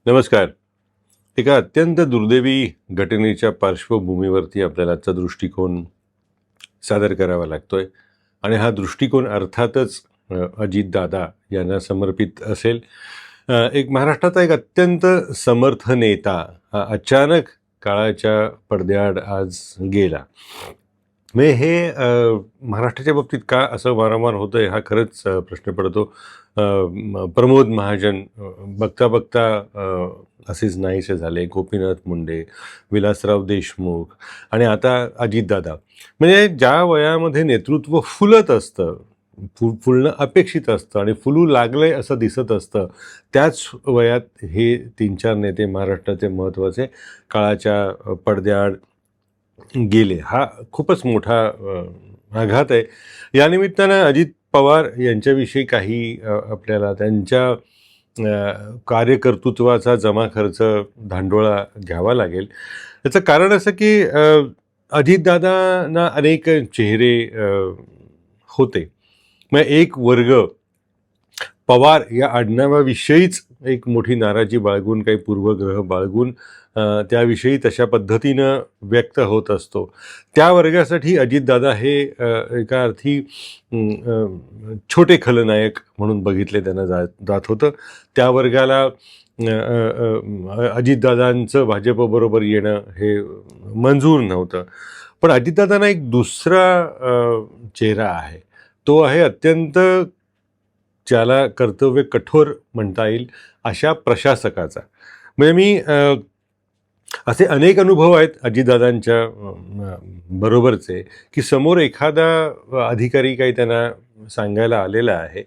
नमस्कार. एका अत्यंत दुर्दैवी घटनेच्या पार्श्वभूमीवरती आपल्याला आजचा दृष्टिकोन सादर करावा लागतोय आणि हा दृष्टिकोन अर्थातच अजितदादा यांना समर्पित असेल. एक महाराष्ट्राचा एक अत्यंत समर्थ नेता हा अचानक काळाच्या पडद्याआड आज गेला. म्हणजे हे महाराष्ट्राच्या बाबतीत का असं वारंवार होतंय हा खरंच प्रश्न पडतो. प्रमोद महाजन बघता बघता असेच नाहीसे झाले. गोपीनाथ मुंडे, विलासराव देशमुख आणि आता अजितदादा. म्हणजे ज्या वयामध्ये नेतृत्व फुलत असतं, फुलणं अपेक्षित असतं आणि फुलू लागलंय असं दिसत असतं, त्याच वयात हे 3-4 नेते महाराष्ट्राचे महत्त्वाचे काळाच्या पडद्याआड गेले. हा खूपच मोठा आघात आहे. या निमित्तानं अजित पवार यांच्याविषयी काही आपल्याला त्यांच्या कार्यकर्तृत्वाचा जमाखर्च धांडोळा घ्यावा लागेल. याचं कारण असं की अजितदादांना अनेक चेहरे होते. मग एक वर्ग पवार या आडनावाविषयीच एक मोठी नाराजी बाळगून, काही पूर्वग्रह बाळगून त्याविषयी तशा पद्धतीनं व्यक्त होत असतो. त्या वर्गासाठी अजितदादा हे एका अर्थी छोटे खलनायक म्हणून बघितले त्यांना जात होतं. त्या वर्गाला अजितदादांचं भाजपबरोबर येणं हे मंजूर नव्हतं. पण अजितदादांना एक दुसरा चेहरा आहे. तो आहे अत्यंत ज्याला कर्तव्य कठोर म्हणता येईल अशा प्रशासकाचा. म्हणजे मी असे अनेक अनुभव आहेत अजितदादांच्या बरोबरचे की समोर एखादा अधिकारी काही त्यांना सांगायला आलेला आहे,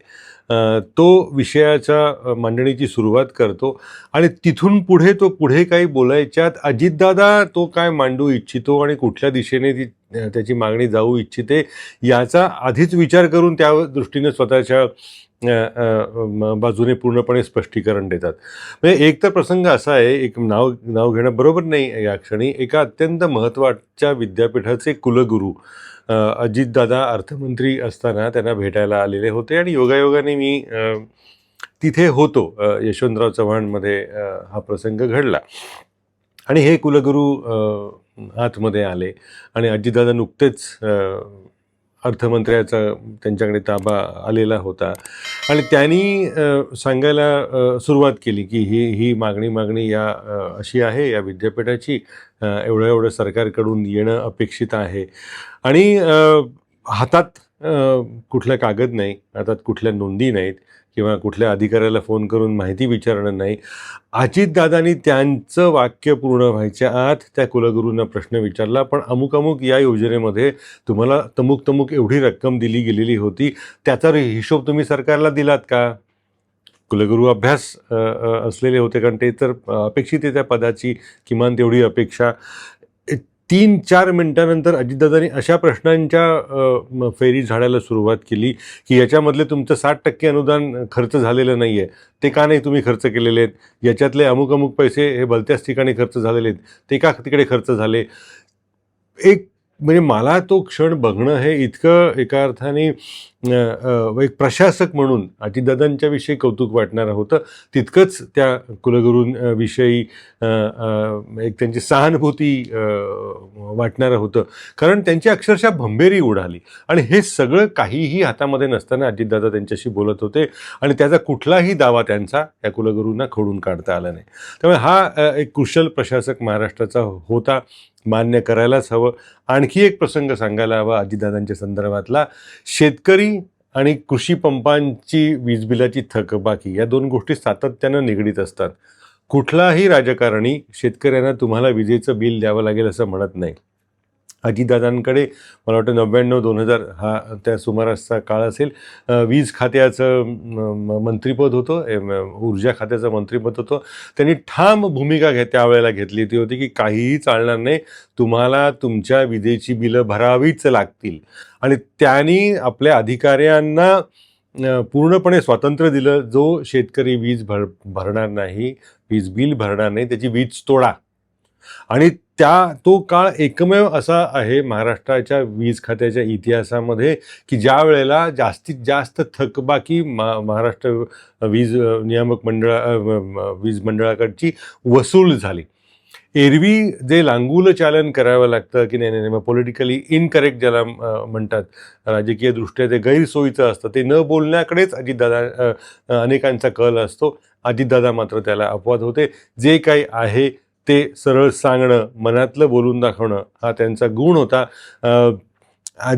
तो विषयाच्या मांडणीची सुरुवात करतो आणि तिथून पुढे तो पुढे काही बोलायच्यात अजितदादा तो काय मांडू इच्छितो आणि कुठल्या दिशेने त्याची मागणी जाऊ इच्छिते याचा आधीच विचार करून त्या दृष्टीने स्वतःच्या बाजूने पूर्णपणे स्पष्टीकरण देतात. म्हणजे एक तर प्रसंग असा आहे, एक नाव घेणं बरोबर नाही या क्षणी, एका अत्यंत महत्त्वाच्या विद्यापीठाचे कुलगुरू अजितदादा अर्थमंत्री असताना त्यांना भेटायला आलेले होते आणि योगायोगाने मी तिथे होतो. यशवंतराव चव्हाणमध्ये हा प्रसंग घडला आणि हे कुलगुरू आतमध्ये आले आणि अजितदादा नुकतेच अर्थमंत्र्याचा त्यांच्याकडे ताबा आलेला होता आणि त्यांनी सांगायला सुरुवात केली की ही मागणी या अशी आहे, या विद्यापीठाची एवढं सरकारकडून येणं अपेक्षित आहे आणि हातात कुठला कागद नाही, हातात कुठल्या नोंदी नाहीत किंवा कुठल्या अधिकाऱ्याला फोन करून माहिती विचारणं नाही. अजितदादांनी त्यांचं वाक्य पूर्ण व्हायच्या आत त्या कुलगुरूंना प्रश्न विचारला, पण अमुक या योजनेमध्ये तुम्हाला तमुक एवढी रक्कम दिली गेलेली होती, त्याचा हिशोब तुम्ही सरकारला दिलात का? कुलगुरू अभ्यास असलेले होते, कारण ते तर अपेक्षित आहे त्या पदाची, किमान तेवढी अपेक्षा. 3-4 मिनिटानंतर अजितदादांनी अशा प्रश्नांच्या फेरी झाडायला सुरुवात केली की याच्यामधले तुमचं 60% अनुदान खर्च झालेलं नाही आहे, ते का नाही तुम्ही खर्च केलेले आहेत? याच्यातले अमुक पैसे हे भलत्याच ठिकाणी खर्च झालेले आहेत, ते का तिकडे खर्च झाले? एक म्हणजे मला तो क्षण बघणं हे इतकं एका अर्थाने एक प्रशासक म्हणून अजितदादांच्या विषयी कौतुक वाटणारं होतं, तितकंच त्या कुलगुरूंविषयी एक त्यांची सहानुभूती वाटणारं होतं. कारण त्यांची अक्षरशः भंबेरी उडाली आणि हे सगळं काहीही हातामध्ये नसताना अजितदादा त्यांच्याशी बोलत होते आणि त्याचा कुठलाही दावा त्यांचा या कुलगुरूंना खोडून काढता आला नाही. त्यामुळे हा एक कुशल प्रशासक महाराष्ट्राचा होता, मान्य करायलाच हवं. आणखी एक प्रसंग सांगायला हवा अजितदादांच्या संदर्भातला. शेतकरी आणि कृषी पंपांची वीज बिलाची थकबाकी या 2 गोष्टी सातत्यानं निगडीत असतात. कुठलाही राजकारणी शेतकऱ्यांना तुम्हाला विजेचं बिल द्यावं लागेल असं म्हणत नाही. अजितदादांकडे मला वाटतं 99-2000 हा त्या सुमारासचा काळ असेल, वीज खात्याचं मंत्रिपद होतं, ऊर्जा खात्याचं मंत्रिपद होतं. त्यांनी ठाम भूमिका त्यावेळेला घेतली ती होती की काहीही चालणार नाही, तुम्हाला तुमच्या विजेची बिलं भरावीच लागतील. आणि त्यांनी आपल्या अधिकाऱ्यांना पूर्णपणे स्वातंत्र्य दिलं. जो शेतकरी वीज भरणार नाही, वीज बिल भरणार नाही, त्याची वीज तोडा. आणि तो काळ एकमेव असा आहे महाराष्ट्राच्या वीज खात्याच्या इतिहासामध्ये की ज्या वेळेला जास्तीत जास्त थकबाकी महाराष्ट्र वीज नियामक वीज मंडळाकडची वसूल झाली. एरवी जे लांगुल चालन करावं लागतं की नाही मग पॉलिटिकली इनकरेक्ट ज्याला म्हणतात, राजकीयदृष्ट्या ते गैरसोयीचं असतं, ते न बोलण्याकडेच अजितदादा अनेकांचा कल असतो. अजितदादा मात्र त्याला अपवाद होते. जे काही आहे ते सरळ सांगणं, मनातलं बोलून दाखवणं हा त्यांचा गुण होता,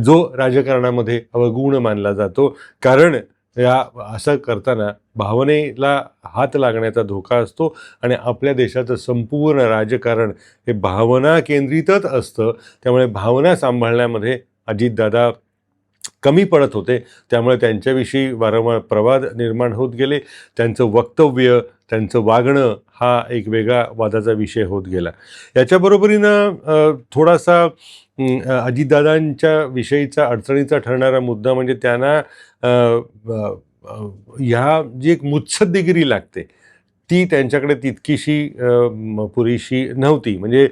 जो राजकारणामध्ये अवगुण मानला जातो. कारण असं करताना भावनेला हात लागण्याचा धोका असतो आणि आपल्या देशाचं संपूर्ण राजकारण हे भावना केंद्रितच असतं. त्यामुळे भावना सांभाळण्यामध्ये अजितदादा कमी पडत होते. त्यामुळे त्यांच्याविषयी वारंवार प्रवाद निर्माण होत गेले. त्यांचं वक्तव्य, त्यांचं वागणं हा एक वेगळा वादाचा विषय होत गेला. याच्याबरोबरीनं थोडासा अजितदादांच्या विषयीचा अडचणीचा ठरणारा मुद्दा म्हणजे त्यांना ह्या जी एक मुत्सद्देगिरी लागते ती त्यांच्याकडे तितकीशी पुरेशी नव्हती. म्हणजे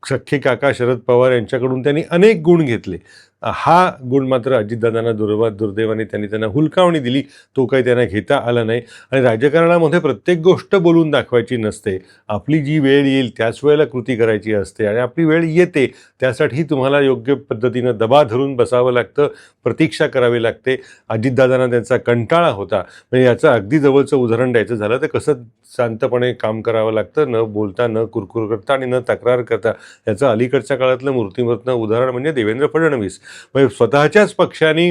सख्खे काका शरद पवार यांच्याकडून त्यांनी अनेक गुण घेतले. हा गुण मात्र अजितदादांना दुर्दैवाने त्यांना हुलकावणी दिली. तो काही त्यांना घेता आला नाही. आणि राजकारणामध्ये प्रत्येक गोष्ट बोलून दाखवायची नसते. आपली जी वेळ येईल त्याच वेळेला कृती करायची असते आणि आपली वेळ येते त्यासाठी तुम्हाला योग्य पद्धतीनं दबा धरून बसावं लागतं, प्रतीक्षा करावी लागते. अजितदादांना त्यांचा कंटाळा होता. म्हणजे याचं अगदी जवळचं उदाहरण द्यायचं झालं तर कसं शांतपणे काम करावं लागतं, न बोलता, न कुरकुर करता आणि न तक्रार करता. याचं अलीकडच्या काळातलं मूर्तिमंत उदाहरण म्हणजे देवेंद्र फडणवीस. म्हणजे स्वतःच्याच पक्षाने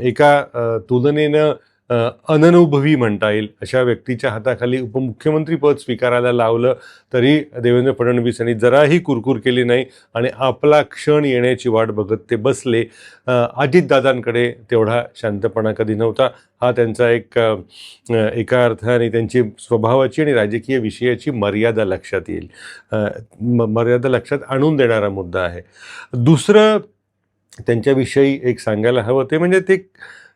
एका तुलनेनं अननुभवी म्हणता येईल अशा व्यक्तीच्या हाताखाली उपमुख्यमंत्री पद स्वीकारायला लावलं तरी देवेंद्र फडणवीस यांनी जराही कुरकुर केली नाही आणि आपला क्षण येण्याची वाट बघत ते बसले. अजितदादांकडे तेवढा शांतपणा कधी नव्हता. हा त्यांचा एका अर्थाने त्यांची स्वभावाची आणि राजकीय विषयाची मर्यादा लक्षात येईल, मर्यादा लक्षात आणून देणारा मुद्दा आहे. दुसरं त्यांच्याविषयी एक सांगायला हवं ते म्हणजे ते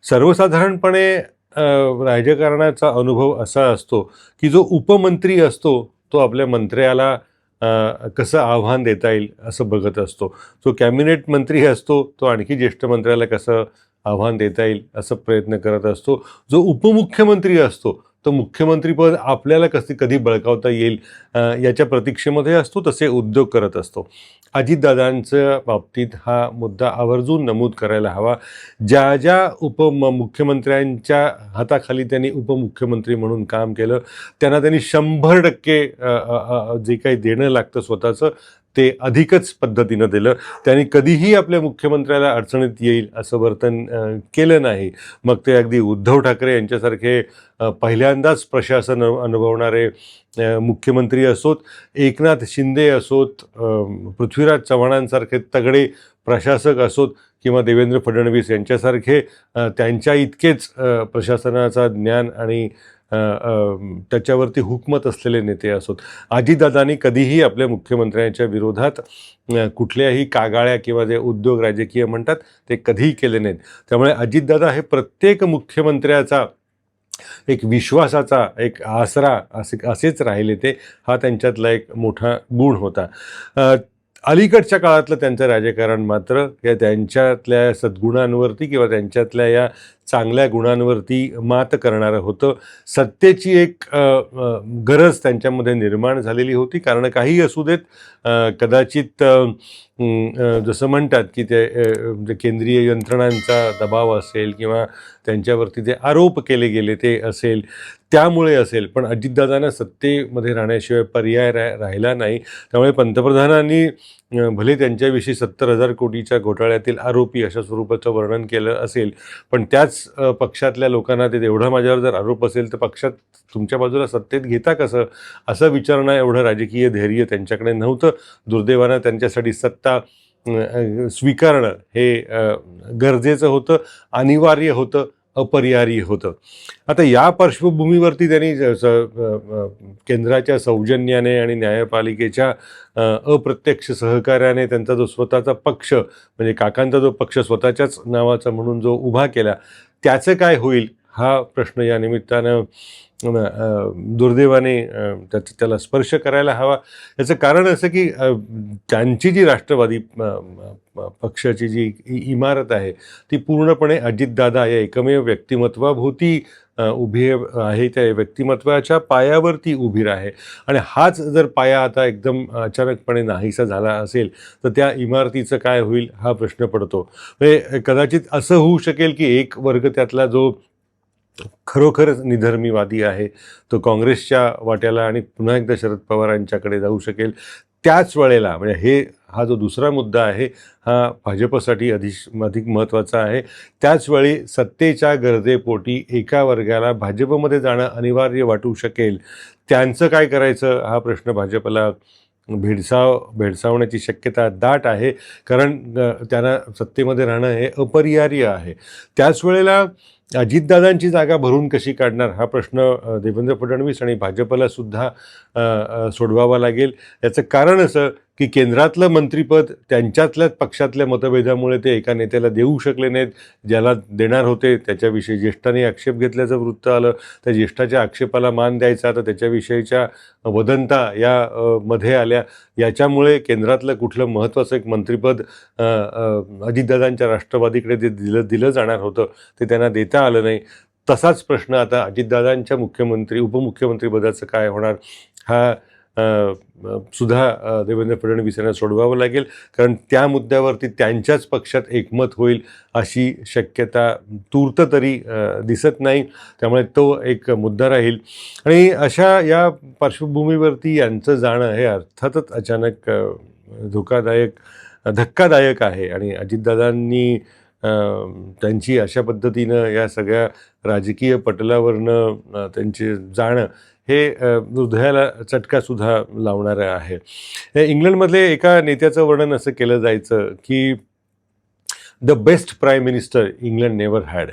सर्वसाधारणपणे राजकारणाचा अनुभव असा असतो की जो उपमंत्री असतो तो आपल्या मंत्र्याला कसं आव्हान देता येईल असं बघत असतो. जो कॅबिनेट मंत्री असतो तो आणखी ज्येष्ठ मंत्र्याला कसं आव्हान देता येईल असं प्रयत्न करत असतो. जो उपमुख्यमंत्री असतो तो मुख्यमंत्रीपद आपल्याला कधी बळकावता येईल याच्या प्रतीक्षेमध्ये असतो, तसे उद्योग करत असतो. अजितदादांच्या बाबतीत हा मुद्दा आवर्जून नमूद करायला हवा. ज्या मुख्यमंत्र्यांच्या हाताखाली त्यांनी उपमुख्यमंत्री म्हणून काम केलं त्यांना त्यांनी 100% जे काही देणं लागतं स्वतःचं ते अधिकच पद्धतीनं दिलं. त्यांनी कधीही आपल्या मुख्यमंत्र्याला अडचणीत येईल असं वर्तन केलं नाही. मग ते अगदी उद्धव ठाकरे यांच्यासारखे पहिल्यांदाच प्रशासन अनुभवणारे मुख्यमंत्री असोत, एकनाथ शिंदे असोत, पृथ्वीराज चव्हाणांसारखे तगडे प्रशासक असोत किंवा देवेंद्र फडणवीस यांच्यासारखे त्यांच्या इतकेच प्रशासनाचा ज्ञान आणि त्याच्यावरती हुकमत असलेले नेते असोत. अजितदादांनी कधीही आपल्या मुख्यमंत्र्यांच्या विरोधात कुठल्याही कागाळ्या किंवा जे उद्योग राजकीय म्हणतात ते कधीही केले नाहीत. त्यामुळे अजितदादा हे प्रत्येक मुख्यमंत्र्याचा एक विश्वासाचा एक आसरा असेच राहिले ते. हा त्यांच्यातला एक मोठा गुण होता. अलीकडच्या काळातलं त्यांचं राजकारण मात्र या त्यांच्यातल्या सद्गुणांवरती किंवा त्यांच्यातल्या या चांगल्या गुणांवरती मात करणारं होतं. सत्तेची एक गरज त्यांच्यामध्ये निर्माण झालेली होती. कारण काही असू देत, कदाचित जसं म्हणतात की ते केंद्रीय यंत्रणांचा दबाव असेल किंवा त्यांच्यावरती जे आरोप केले गेले ते असेल, त्यामुळे असेल, पण अजितदादांना सत्तेमध्ये राहण्याशिवाय पर्याय राहिला नाही. त्यामुळे पंतप्रधानांनी भले त्यांच्याविषयी 70,000 कोटीच्या घोटाळ्यातील आरोपी अशा स्वरूपाचं वर्णन केलं असेल, पण त्याच पक्षातल्या लोकांना ते एवढा माझ्यावर जर आरोप असेल तर पक्षात तुमच्या बाजूला सत्तेत घेता कसं असं विचारणं एवढं राजकीय धैर्य त्यांच्याकडे नव्हतं. दुर्दैवानं त्यांच्यासाठी सत्ता स्वीकारणं हे गरजेचं होतं, अनिवार्य होतं, अपरिहार्य होतं. आता या पार्श्वभूमीवरती त्यांनी केंद्राच्या सौजन्याने आणि न्यायपालिकेच्या अप्रत्यक्ष सहकार्याने त्यांचा जो स्वतःचा पक्ष म्हणजे काकांचा जो पक्ष स्वतःच्याच नावाचा म्हणून जो उभा केला त्याचं काय होईल हा प्रश्न या निमित्तानं दुर्दैवाने त्याला स्पर्श करायला हवा. याचं कारण असं की त्यांची जी राष्ट्रवादी पक्षाची जी इमारत आहे ती पूर्णपणे अजितदादा या एकमेव व्यक्तिमत्वाभोवती उभी आहे. त्या व्यक्तिमत्वाच्या पायावरती उभी आहे आणि हाच जर पाया आता एकदम अचानकपणे नाहीसा झाला असेल तर त्या इमारतीचं काय होईल हा प्रश्न पडतो. म्हणजे कदाचित असं होऊ शकेल की एक वर्ग त्यातला जो खरोखरच निधर्मीवादी आहे तो काँग्रेसच्या वाट्याला आणि पुन्हा एकदा शरद पवारांच्याकडे जाऊ शकेल. त्याच वेळेला म्हणजे हा जो दुसरा मुद्दा आहे हा भाजपसाठी अधिक महत्त्वाचा आहे. त्याचवेळी सत्तेच्या गरजेपोटी एका वर्गाला भाजपमध्ये जाणं अनिवार्य वाटू शकेल. त्यांचं काय करायचं हा प्रश्न भाजपला भेडसावण्याची शक्यता दाट आहे. कारण त्यांना सत्तेमध्ये राहणं हे अपरिहार्य आहे. त्याच वेळेला अजितदादांची जागा भरून कशी काढणार हा प्रश्न देवेंद्र फडणवीस आणि भाजपला सुद्धा सोडवावा लागेल. याचं कारण असं की केंद्रातलं मंत्रिपद त्यांच्यातल्याच पक्षातल्या मतभेदामुळे ते एका नेत्याला देऊ शकले नाहीत. ज्याला देणार होते त्याच्याविषयी ज्येष्ठांनी आक्षेप घेतल्याचं वृत्त आलं. त्या ज्येष्ठाच्या आक्षेपाला मान द्यायचा तर त्याच्याविषयीच्या वदंता या मध्ये आल्या. याच्यामुळे केंद्रातलं कुठलं महत्त्वाचं एक मंत्रिपद अजितदादांच्या राष्ट्रवादीकडे दिलं जाणार होतं ते त्यांना देता आलं नाही. तसाच प्रश्न आता अजितदादांच्या उपमुख्यमंत्रीपदाचं काय होणार हा सुद्धा देवेंद्र फडणवीस यांना सोडवावं लागेल. कारण त्या मुद्द्यावरती त्यांच्याच पक्षात एकमत होईल अशी शक्यता तूर्त तरी दिसत नाही. त्यामुळे तो एक मुद्दा राहील आणि अशा या पार्श्वभूमीवरती यांचं जाणं हे अर्थातच अचानक धक्कादायक आहे आणि अजितदादांनी त्यांची अशा पद्धतीनं या सगळ्या राजकीय पटलावरनं त्यांचे जाणं हे हृदयाला चटकासुद्धा लावणारं आहे. इंग्लंडमधले एका नेत्याचं वर्णन असं केलं जायचं की the best prime minister England never had.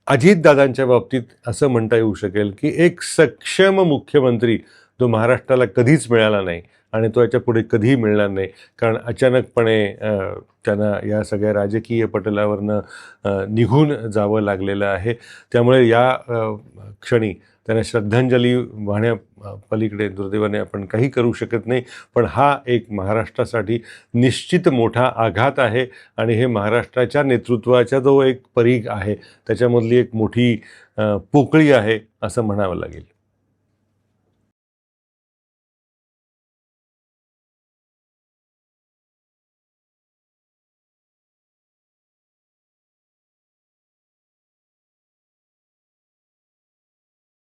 अजितदादांच्या बाबतीत असं म्हणता येऊ शकेल की एक सक्षम मुख्यमंत्री जो महाराष्ट्राला कधीच मिळाला नाही आणि तो याच्या पुढे कधीही मिळणार नाही. कारण अचानकपणे त्यांना या सगळ्या राजकीय पटलावरनं निघून जावं लागलेलं आहे. त्यामुळे या क्षणी त्यांना श्रद्धांजली वाहण्यापलीकडे दुर्दैवाने आपण काही करू शकत नाही. पण हा एक महाराष्ट्रासाठी निश्चित मोठा आघात आहे आणि हे महाराष्ट्राच्या नेतृत्वाचा जो एक परीघ आहे त्याच्यामधली एक मोठी पोकळी आहे असं म्हणावं लागेल.